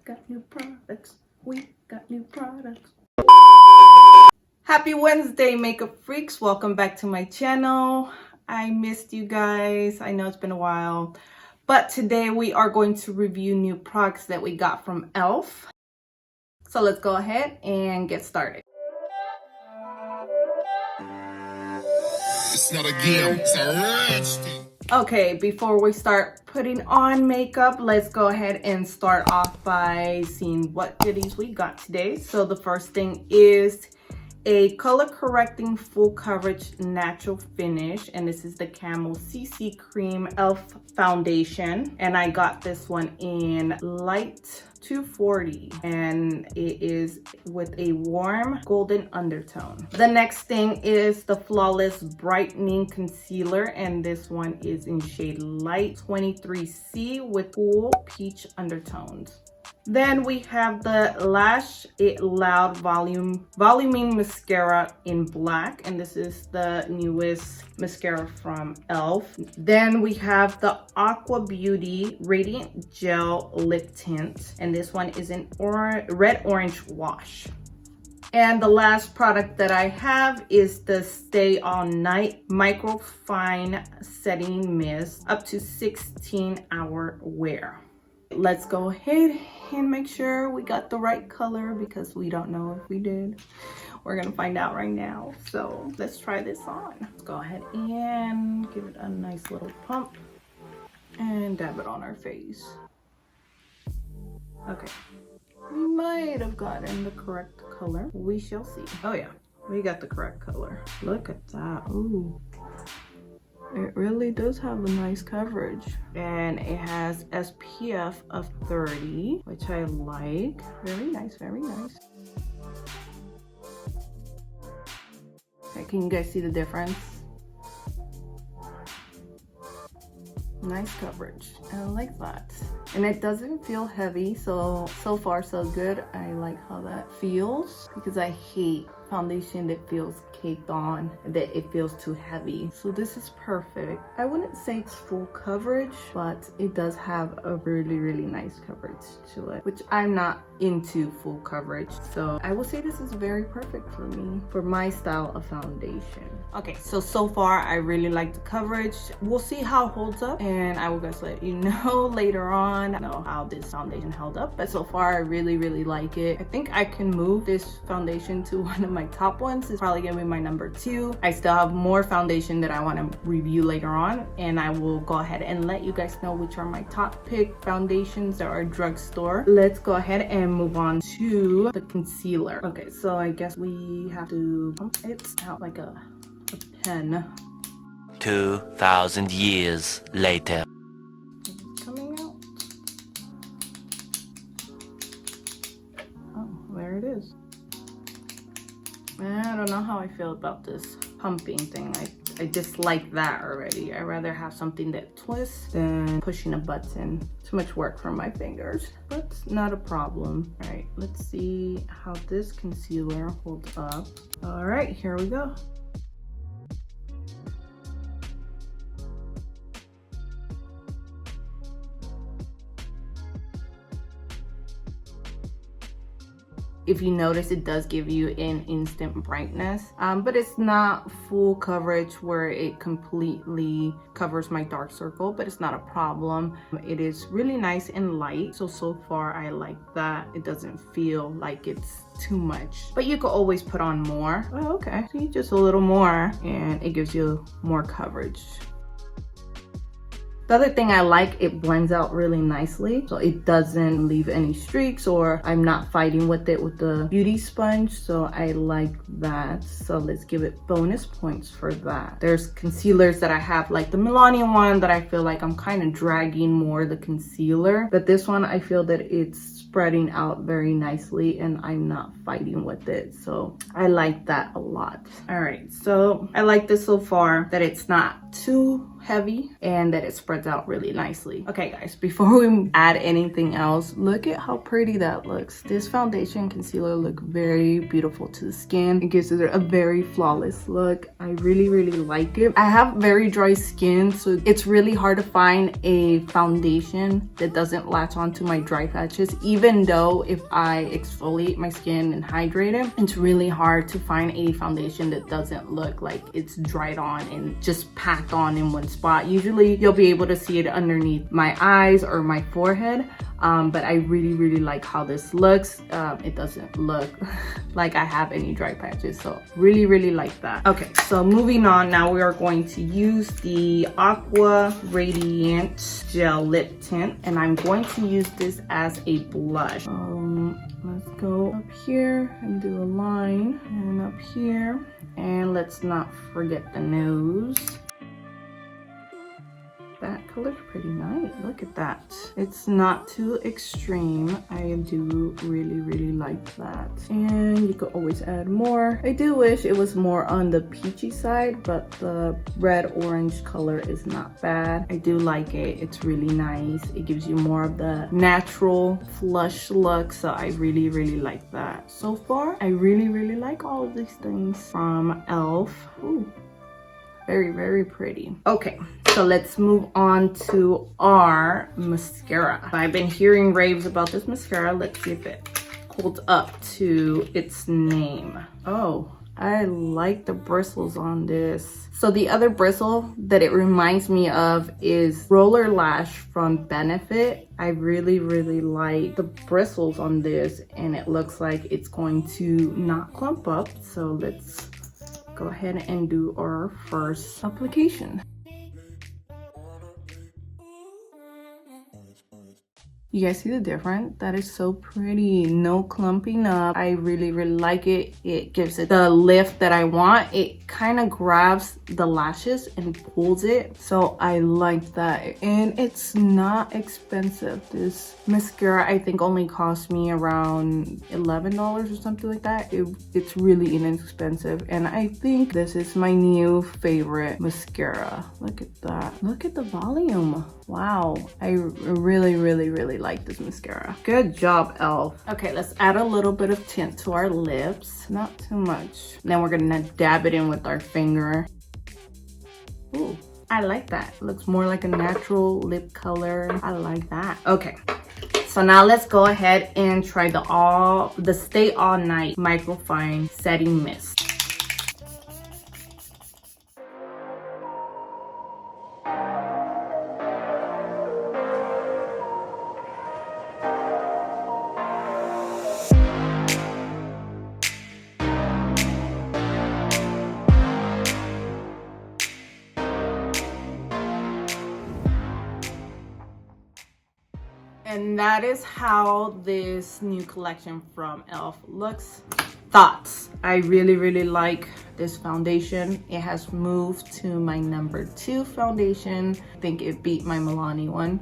got new products. We got new products. Happy Wednesday, makeup freaks. Welcome back to my channel. I missed you guys. I know it's been a while. But today we are going to review new products that we got from EFL. So let's go ahead and get started. It's not a game, it's a rich thing. Okay, before we start putting on makeup, let's go ahead and start off by seeing what goodies we got today. So the first thing is a color correcting full coverage natural finish, and this is the Camo CC Cream EFL foundation, and I got this one in light 240 and it is with a warm golden undertone. The next thing is the Flawless Brightening Concealer, and this one is in shade light 23C with cool peach undertones. Then we have the Lash It Loud Volumizing Mascara in black, and this is the newest mascara from EFL. Then we have the Aqua Beauty Radiant Gel Lip Tint, and this one is in red orange wash. And the last product that I have is the Stay All Night Microfine Setting Mist, up to 16-hour wear. Let's go ahead and make sure we got the right color because we don't know if we did. We're gonna find out right now. So let's try this on. Let's go ahead and give it a nice little pump and dab it on our face. Okay, we might have gotten the correct color. We shall see. Oh yeah, we got the correct color. Look at that. Ooh. It really does have a nice coverage, and it has SPF of 30, which I like. Very nice, very nice. Okay, can you guys see the difference? Nice coverage. I like that. And it doesn't feel heavy, so far so good. I like how that feels because I hate foundation that feels caked on, that it feels too heavy. So this is perfect. I wouldn't say it's full coverage, but it does have a really nice coverage to it, which I'm not into full coverage. So I will say this is very perfect for me, for my style of foundation. Okay, so far I really like the coverage. We'll see how it holds up, and I will just let you know later on how this foundation held up. But so far I really like it. I think I can move this foundation to one of my top ones. It's probably gonna be my number 2. I still have more foundation that I want to review later on, and I will go ahead and let you guys know which are my top pick foundations that are drugstore. Let's go ahead and move on to the concealer. Okay, so I guess we have to pump it out like a pen. 2,000 years later. Coming out. Oh, there it is. I don't know how I feel about this pumping thing. I dislike that already. I'd rather have something that twists than pushing a button. Too much work for my fingers, but not a problem. All right, let's see how this concealer holds up. All right, here we go. If you notice, it does give you an instant brightness, but it's not full coverage where it completely covers my dark circle, but it's not a problem. It is really nice and light, so far I like that. It doesn't feel like it's too much, but you could always put on more. Oh, okay, see, just a little more and it gives you more coverage. The other thing I like, it blends out really nicely, so it doesn't leave any streaks, or I'm not fighting with it with the beauty sponge, so I like that. So let's give it bonus points for that. There's concealers that I have, like the Milani one, that I feel like I'm kind of dragging more the concealer, but this one I feel that it's spreading out very nicely and I'm not fighting with it, so I like that a lot. All right, so I like this so far, that it's not too heavy and that it spreads out really nicely. Okay guys, before we add anything else, look at how pretty that looks. This foundation and concealer look very beautiful to the skin. It gives it a very flawless look. I really like it. I have very dry skin, so it's really hard to find a foundation that doesn't latch onto my dry patches. Even even though if I exfoliate my skin and hydrate it, it's really hard to find a foundation that doesn't look like it's dried on and just packed on in one spot. Usually you'll be able to see it underneath my eyes or my forehead. But I really like how this looks. It doesn't look like I have any dry patches, so really like that. Okay, so moving on, now we are going to use the Aqua Radiant Gel Lip Tint, and I'm going to use this as a blush. Let's go up here and do a line, and up here, and let's not forget the nose. That color's pretty nice. Look at that. It's not too extreme. I do really like that. And you could always add more. I do wish it was more on the peachy side, but the red orange color is not bad. I do like it. It's really nice. It gives you more of the natural flush look, so I really like that. So far, I really like all of these things from ELF. Ooh. Very pretty. Okay, so let's move on to our mascara. I've been hearing raves about this mascara. Let's see if it holds up to its name. Oh, I like the bristles on this. So the other bristle that it reminds me of is Roller Lash from Benefit. I really like the bristles on this, and it looks like it's going to not clump up. So let's go ahead and do our first application. You guys see the difference? That is so pretty. No clumping up. I really like it. It gives it the lift that I want. It kind of grabs the lashes and pulls it. So I like that. And it's not expensive. This mascara I think only cost me around $11 or something like that. It's really inexpensive. And I think this is my new favorite mascara. Look at that. Look at the volume. Wow, I really like this mascara. Good job, ELF. Okay, let's add a little bit of tint to our lips. Not too much. Then we're gonna dab it in with our finger. Ooh, I like that. It looks more like a natural lip color. I like that. Okay. So now let's go ahead and try the Stay All Night Microfine Setting Mist. And that is how this new collection from ELF looks. Thoughts. I really like this foundation. It has moved to my number 2 foundation. I think it beat my Milani one,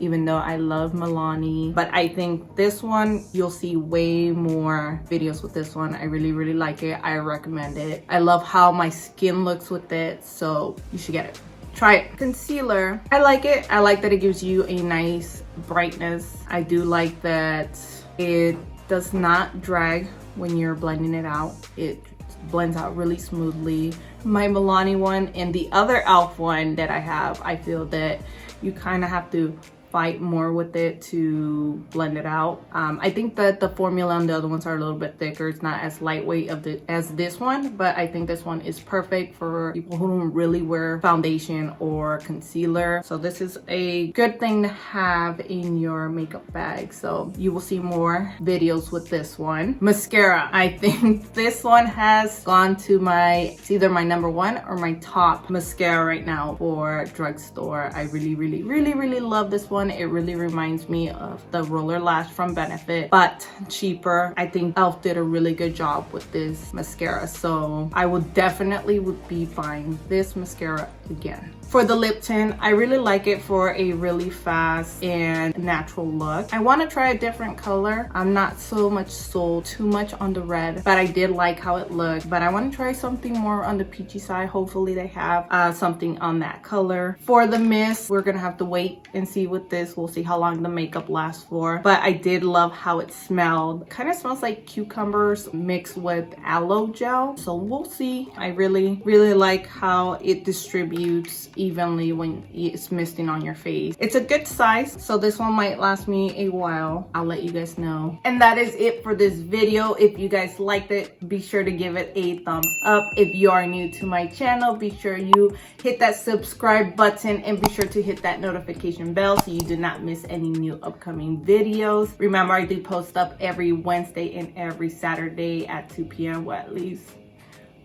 even though I love Milani. But I think this one, you'll see way more videos with this one. I really like it. I recommend it. I love how my skin looks with it, so you should get it. Try it. Concealer, I like it. I like that it gives you a nice brightness. I do like that it does not drag when you're blending it out. It blends out really smoothly. My Milani one and the other ELF one that I have, I feel that you kind of have to fight more with it to blend it out. I think that the formula on the other ones are a little bit thicker. It's not as lightweight as this one, but I think this one is perfect for people who don't really wear foundation or concealer. So this is a good thing to have in your makeup bag. So you will see more videos with this one. Mascara, I think this one has gone to it's either my number 1 or my top mascara right now for drugstore. I really love this one. It really reminds me of the Roller Lash from Benefit, but cheaper. I think ELF did a really good job with this mascara, so I would definitely be buying this mascara again. For the lip tint, I really like it for a really fast and natural look. I want to try a different color. I'm not so much sold too much on the red, but I did like how it looked. But I want to try something more on the peachy side. Hopefully they have something on that color. For the mist, we're gonna have to wait and see with this. We'll see how long the makeup lasts for. But I did love how it smelled. It kind of smells like cucumbers mixed with aloe gel. So we'll see. I really like how it distributes evenly when it's misting on your face. It's a good size, so this one might last me a while. I'll let you guys know. And that is it for this video. If you guys liked it, be sure to give it a thumbs up. If you are new to my channel, be sure you hit that subscribe button and be sure to hit that notification bell so you do not miss any new upcoming videos. Remember, I do post up every Wednesday and every Saturday at 2 p.m. Well, at least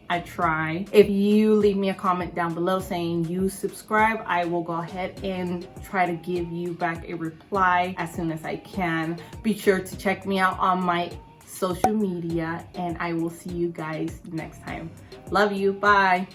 I try. If you leave me a comment down below saying you subscribe, I will go ahead and try to give you back a reply as soon as I can. Be sure to check me out on my social media, and I will see you guys next time. Love you. Bye.